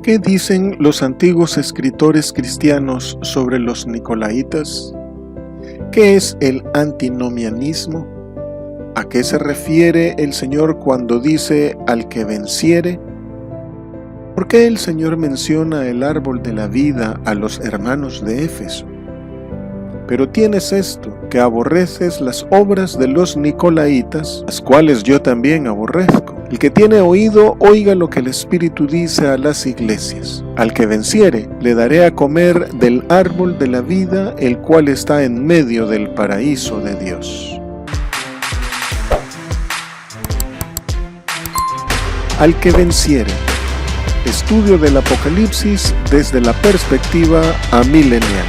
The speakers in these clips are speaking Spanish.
¿Qué dicen los antiguos escritores cristianos sobre los nicolaitas? ¿Qué es el antinomianismo? ¿A qué se refiere el Señor cuando dice al que venciere? ¿Por qué el Señor menciona el árbol de la vida a los hermanos de Éfeso? Pero tienes esto, que aborreces las obras de los nicolaitas, las cuales yo también aborrezco. El que tiene oído, oiga lo que el Espíritu dice a las iglesias. Al que venciere, le daré a comer del árbol de la vida, el cual está en medio del paraíso de Dios. Al que venciere. Estudio del Apocalipsis desde la perspectiva amilenial.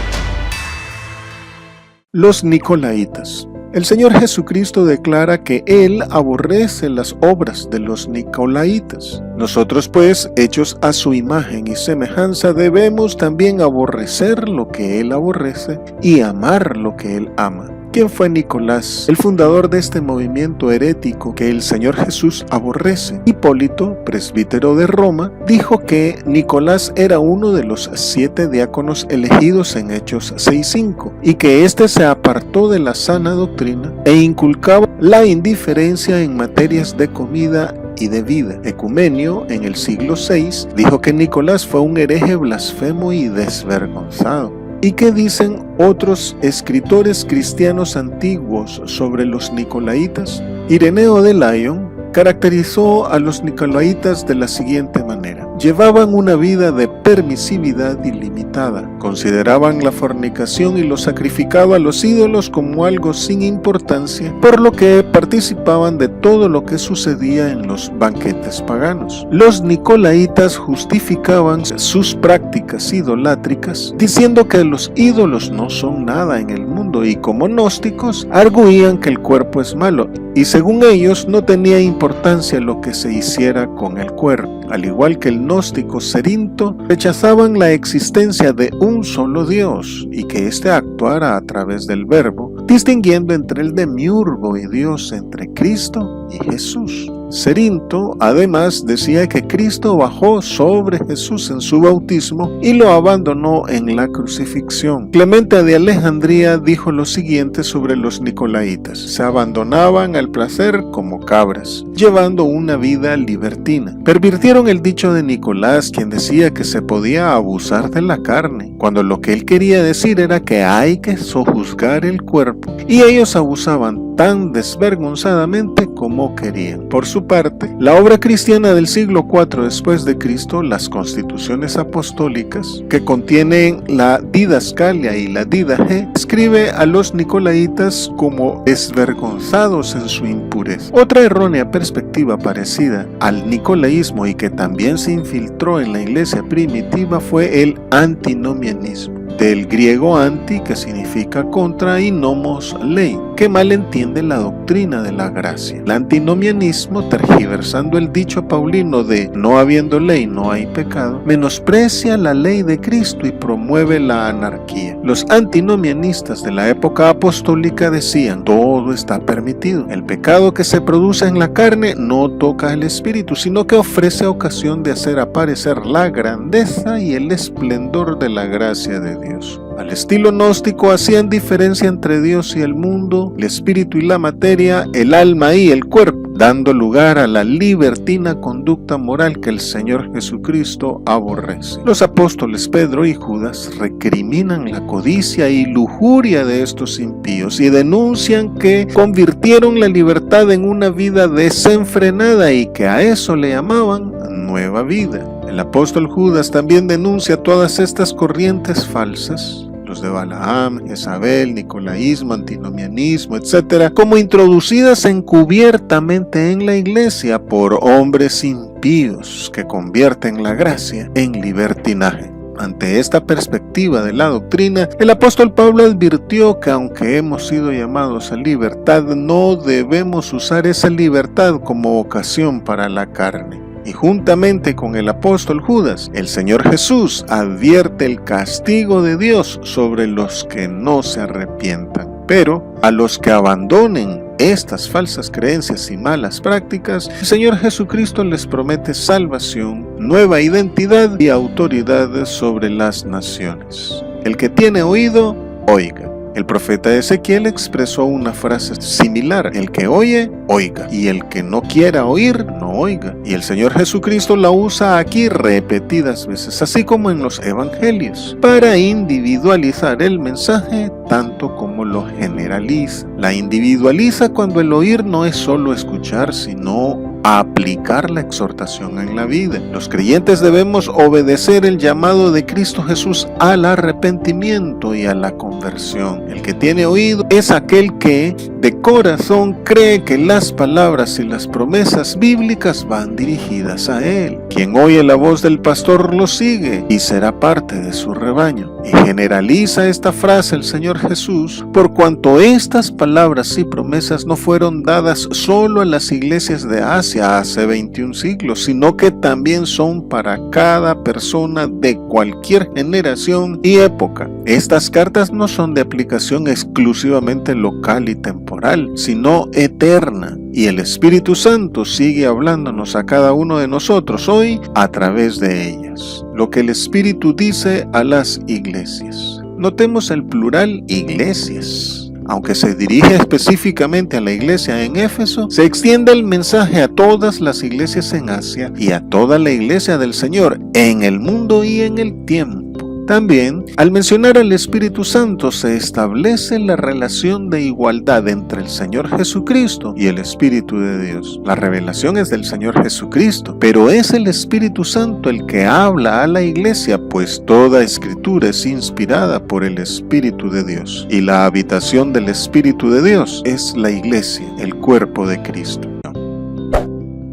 Los nicolaitas. El Señor Jesucristo declara que Él aborrece las obras de los nicolaitas. Nosotros pues, hechos a su imagen y semejanza, debemos también aborrecer lo que Él aborrece y amar lo que Él ama. ¿Quién fue Nicolás, el fundador de este movimiento herético que el Señor Jesús aborrece? Hipólito, presbítero de Roma, dijo que Nicolás era uno de los 7 diáconos elegidos en Hechos 6:5 y que éste se apartó de la sana doctrina e inculcaba la indiferencia en materias de comida y de vida. Ecumenio, en el siglo VI, dijo que Nicolás fue un hereje blasfemo y desvergonzado. ¿Y qué dicen otros escritores cristianos antiguos sobre los nicolaitas? Ireneo de Lyon caracterizó a los nicolaitas de la siguiente manera. Llevaban una vida de permisividad ilimitada, consideraban la fornicación y lo sacrificado a los ídolos como algo sin importancia, por lo que participaban de todo lo que sucedía en los banquetes paganos. Los nicolaitas justificaban sus prácticas idolátricas, diciendo que los ídolos no son nada en el mundo y como gnósticos arguían que el cuerpo es malo y según ellos no tenía importancia lo que se hiciera con el cuerpo. Al igual que el gnóstico Cerinto, rechazaban la existencia de un solo Dios y que éste actuara a través del Verbo, distinguiendo entre el demiurgo y Dios, entre Cristo y Jesús. Cerinto además decía que Cristo bajó sobre Jesús en su bautismo y lo abandonó en la crucifixión. Clemente de Alejandría dijo lo siguiente sobre los nicolaitas: se abandonaban al placer como cabras, llevando una vida libertina. Pervirtieron el dicho de Nicolás, quien decía que se podía abusar de la carne, cuando lo que él quería decir era que hay que sojuzgar el cuerpo, y ellos abusaban tan desvergonzadamente como querían. Por su parte, la obra cristiana del siglo IV después de Cristo, las constituciones apostólicas, que contienen la didascalia y la didaje, escribe a los nicolaitas como desvergonzados en su impureza. Otra errónea perspectiva parecida al nicolaísmo y que también se infiltró en la iglesia primitiva fue el antinomianismo, del griego anti, que significa contra, y nomos, ley, que malentiende la doctrina de la gracia. El antinomianismo, tergiversando el dicho paulino de no habiendo ley no hay pecado, menosprecia la ley de Cristo y promueve la anarquía. Los antinomianistas de la época apostólica decían: todo está permitido. El pecado que se produce en la carne no toca al espíritu, sino que ofrece ocasión de hacer aparecer la grandeza y el esplendor de la gracia de Dios. Al estilo gnóstico hacían diferencia entre Dios y el mundo, el espíritu y la materia, el alma y el cuerpo, dando lugar a la libertina conducta moral que el Señor Jesucristo aborrece. Los apóstoles Pedro y Judas recriminan la codicia y lujuria de estos impíos y denuncian que convirtieron la libertad en una vida desenfrenada y que a eso le llamaban nueva vida. El apóstol Judas también denuncia todas estas corrientes falsas, los de Balaam, Jezabel, nicolaísmo, antinomianismo, etc., como introducidas encubiertamente en la iglesia por hombres impíos que convierten la gracia en libertinaje. Ante esta perspectiva de la doctrina, el apóstol Pablo advirtió que aunque hemos sido llamados a libertad, no debemos usar esa libertad como ocasión para la carne. Y juntamente con el apóstol Judas, el Señor Jesús advierte el castigo de Dios sobre los que no se arrepientan. Pero a los que abandonen estas falsas creencias y malas prácticas, el Señor Jesucristo les promete salvación, nueva identidad y autoridad sobre las naciones. El que tiene oído, oiga. El profeta Ezequiel expresó una frase similar: el que oye, oiga, y el que no quiera oír, no oiga. Y el Señor Jesucristo la usa aquí repetidas veces, así como en los evangelios, para individualizar el mensaje tanto como lo generaliza. La individualiza cuando el oír no es solo escuchar, sino aplicar la exhortación en la vida. Los creyentes debemos obedecer el llamado de Cristo Jesús al arrepentimiento y a la conversión. El que tiene oído es aquel que de corazón cree que las palabras y las promesas bíblicas van dirigidas a él. Quien oye la voz del pastor lo sigue y será parte de su rebaño. Y generaliza esta frase el Señor Jesús, por cuanto estas palabras y promesas no fueron dadas solo a las iglesias de Asia hace 21 siglos, sino que también son para cada persona de cualquier generación y época. Estas cartas no son de aplicación exclusivamente local y temporal, sino eterna. Y el Espíritu Santo sigue hablándonos a cada uno de nosotros hoy a través de ellas. Lo que el Espíritu dice a las iglesias. Notemos el plural iglesias. Aunque se dirige específicamente a la iglesia en Éfeso, se extiende el mensaje a todas las iglesias en Asia y a toda la iglesia del Señor en el mundo y en el tiempo. También, al mencionar al Espíritu Santo, se establece la relación de igualdad entre el Señor Jesucristo y el Espíritu de Dios. La revelación es del Señor Jesucristo, pero es el Espíritu Santo el que habla a la iglesia, pues toda escritura es inspirada por el Espíritu de Dios. Y la habitación del Espíritu de Dios es la iglesia, el cuerpo de Cristo.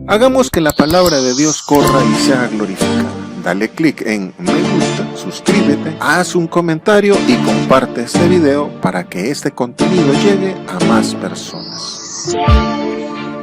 Hagamos que la palabra de Dios corra y sea glorificada. Dale clic en me gusta, suscríbete, haz un comentario y comparte este video para que este contenido llegue a más personas.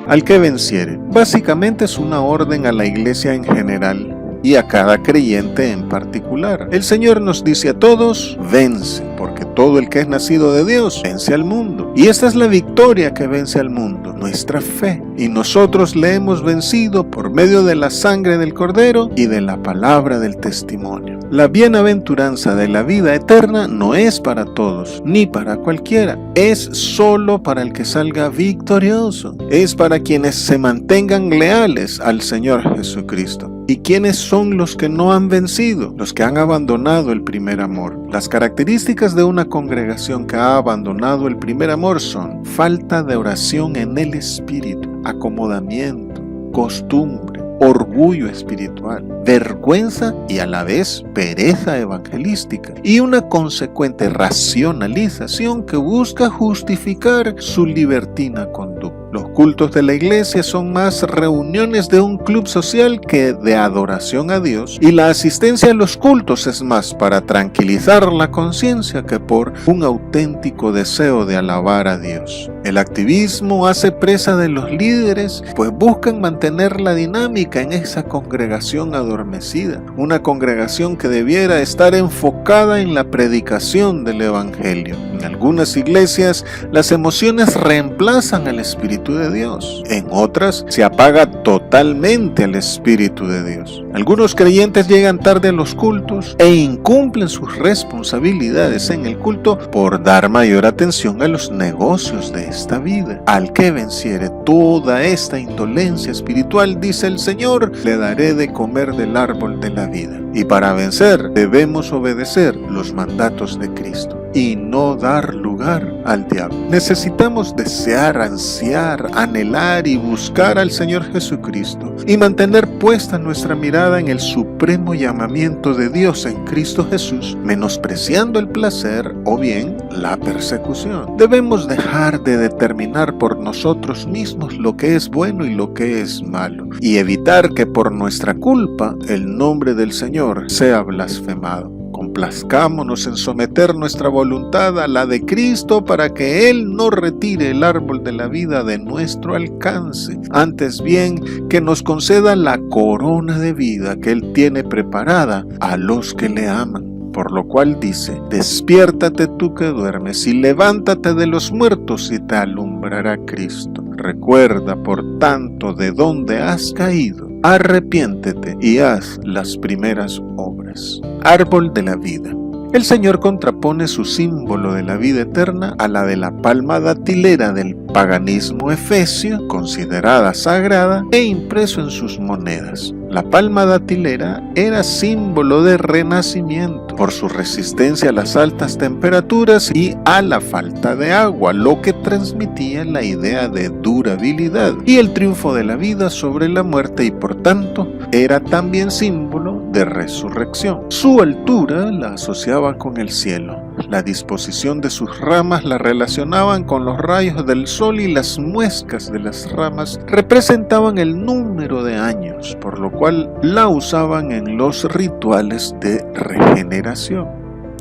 Al que venciere, básicamente es una orden a la iglesia en general y a cada creyente en particular. El Señor nos dice a todos: vence, porque todo el que es nacido de Dios vence al mundo. Y esta es la victoria que vence al mundo, nuestra fe. Y nosotros le hemos vencido por medio de la sangre del Cordero y de la palabra del testimonio. La bienaventuranza de la vida eterna no es para todos, ni para cualquiera. Es solo para el que salga victorioso. Es para quienes se mantengan leales al Señor Jesucristo. ¿Y quiénes son los que no han vencido? Los que han abandonado el primer amor. Las características de una congregación que ha abandonado el primer amor son: falta de oración en el espíritu, acomodamiento, costumbre, orgullo espiritual, vergüenza y a la vez pereza evangelística, y una consecuente racionalización que busca justificar su libertina conducta. Los cultos de la iglesia son más reuniones de un club social que de adoración a Dios, y la asistencia a los cultos es más para tranquilizar la conciencia que por un auténtico deseo de alabar a Dios. El activismo hace presa de los líderes, pues buscan mantener la dinámica en esa congregación adormecida, una congregación que debiera estar enfocada en la predicación del Evangelio. En algunas iglesias, las emociones reemplazan al Espíritu de Dios. En otras, se apaga totalmente al Espíritu de Dios. Algunos creyentes llegan tarde a los cultos e incumplen sus responsabilidades en el culto por dar mayor atención a los negocios de esta vida. Al que venciere toda esta indolencia espiritual, dice el Señor, le daré de comer del árbol de la vida. Y para vencer, debemos obedecer los mandatos de Cristo y no dar lugar al diablo. Necesitamos desear, ansiar, anhelar y buscar al Señor Jesucristo y mantener puesta nuestra mirada en el supremo llamamiento de Dios en Cristo Jesús, menospreciando el placer o bien la persecución. Debemos dejar de determinar por nosotros mismos lo que es bueno y lo que es malo, y evitar que por nuestra culpa el nombre del Señor sea blasfemado. Complazcámonos en someter nuestra voluntad a la de Cristo para que Él no retire el árbol de la vida de nuestro alcance. Antes bien, que nos conceda la corona de vida que Él tiene preparada a los que le aman. por lo cual dice: despiértate tú que duermes y levántate de los muertos y te alumbrará Cristo. Recuerda, por tanto, de dónde has caído, arrepiéntete y haz las primeras obras. Árbol de la vida. El Señor contrapone su símbolo de la vida eterna a la de la palma datilera del paganismo efesio, considerada sagrada e impreso en sus monedas. La palma datilera era símbolo de renacimiento por su resistencia a las altas temperaturas y a la falta de agua, lo que transmitía la idea de durabilidad y el triunfo de la vida sobre la muerte, y por tanto era también símbolo de resurrección. Su altura la asociaba con el cielo. La disposición de sus ramas la relacionaban con los rayos del sol y las muescas de las ramas representaban el número de años, por lo cual la usaban en los rituales de regeneración.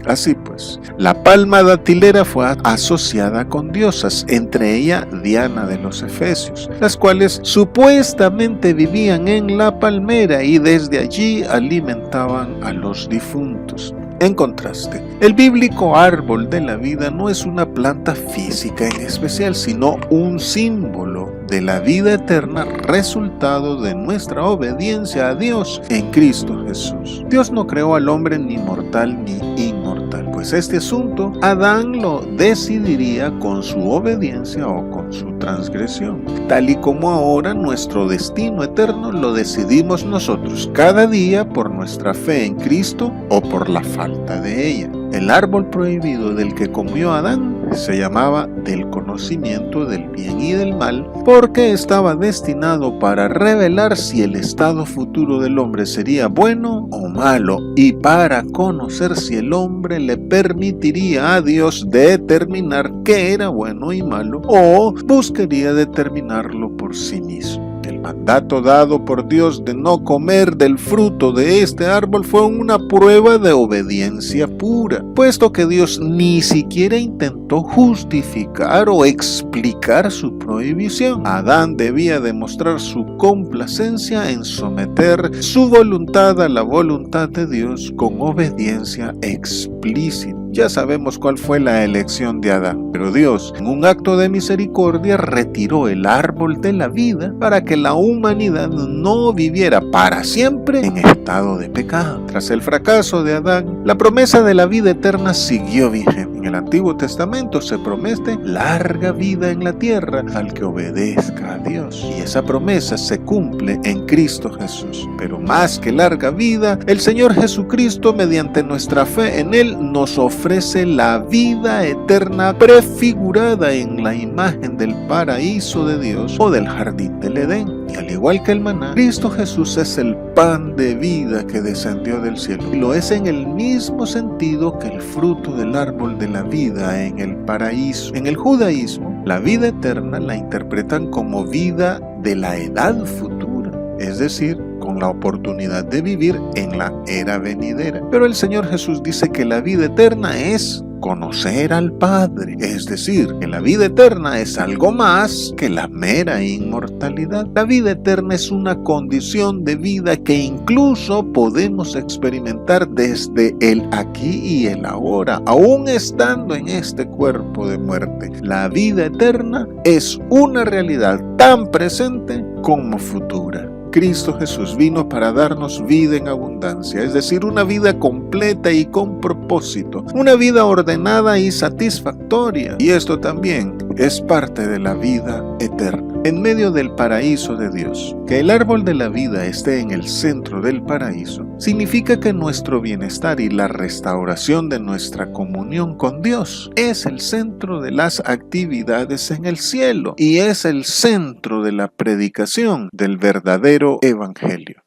Así pues, la palma datilera fue asociada con diosas, entre ellas Diana de los Efesios, las cuales supuestamente vivían en la palmera y desde allí alimentaban a los difuntos. En contraste, el bíblico árbol de la vida no es una planta física en especial, sino un símbolo de la vida eterna, resultado de nuestra obediencia a Dios en Cristo Jesús. Dios no creó al hombre ni mortal ni inmortal, pues este asunto Adán lo decidiría con su obediencia o con su transgresión, tal y como ahora nuestro destino eterno lo decidimos nosotros cada día por nuestra fe en Cristo o por la falta de ella. El árbol prohibido del que comió Adán se llamaba del conocimiento del bien y del mal, porque estaba destinado para revelar si el estado futuro del hombre sería bueno o malo, y para conocer si el hombre le permitiría a Dios determinar qué era bueno y malo, o buscaría determinarlo por sí mismo. El mandato dado por Dios de no comer del fruto de este árbol fue una prueba de obediencia pura, puesto que Dios ni siquiera intentó justificar o explicar su prohibición. Adán debía demostrar su complacencia en someter su voluntad a la voluntad de Dios con obediencia explícita. Ya sabemos cuál fue la elección de Adán, pero Dios, en un acto de misericordia, retiró el árbol de la vida para que la humanidad no viviera para siempre en estado de pecado. Tras el fracaso de Adán, la promesa de la vida eterna siguió vigente. En el Antiguo Testamento se promete larga vida en la tierra al que obedezca a Dios, y esa promesa se cumple en Cristo Jesús. Pero más que larga vida, el Señor Jesucristo, mediante nuestra fe en Él, nos ofrece la vida eterna prefigurada en la imagen del paraíso de Dios o del jardín del Edén. Y al igual que el maná, Cristo Jesús es el pan de vida que descendió del cielo, y lo es en el mismo sentido que el fruto del árbol de la vida en el paraíso. En el judaísmo, la vida eterna la interpretan como vida de la edad futura, es decir, con la oportunidad de vivir en la era venidera. Pero el Señor Jesús dice que la vida eterna es conocer al Padre, es decir, que la vida eterna es algo más que la mera inmortalidad. La vida eterna es una condición de vida que incluso podemos experimentar desde el aquí y el ahora, aún estando en este cuerpo de muerte. La vida eterna es una realidad tan presente como futura. Cristo Jesús vino para darnos vida en abundancia, es decir, una vida completa y con propósito, una vida ordenada y satisfactoria. Y esto también es parte de la vida eterna, en medio del paraíso de Dios. Que el árbol de la vida esté en el centro del paraíso significa que nuestro bienestar y la restauración de nuestra comunión con Dios es el centro de las actividades en el cielo y es el centro de la predicación del verdadero evangelio.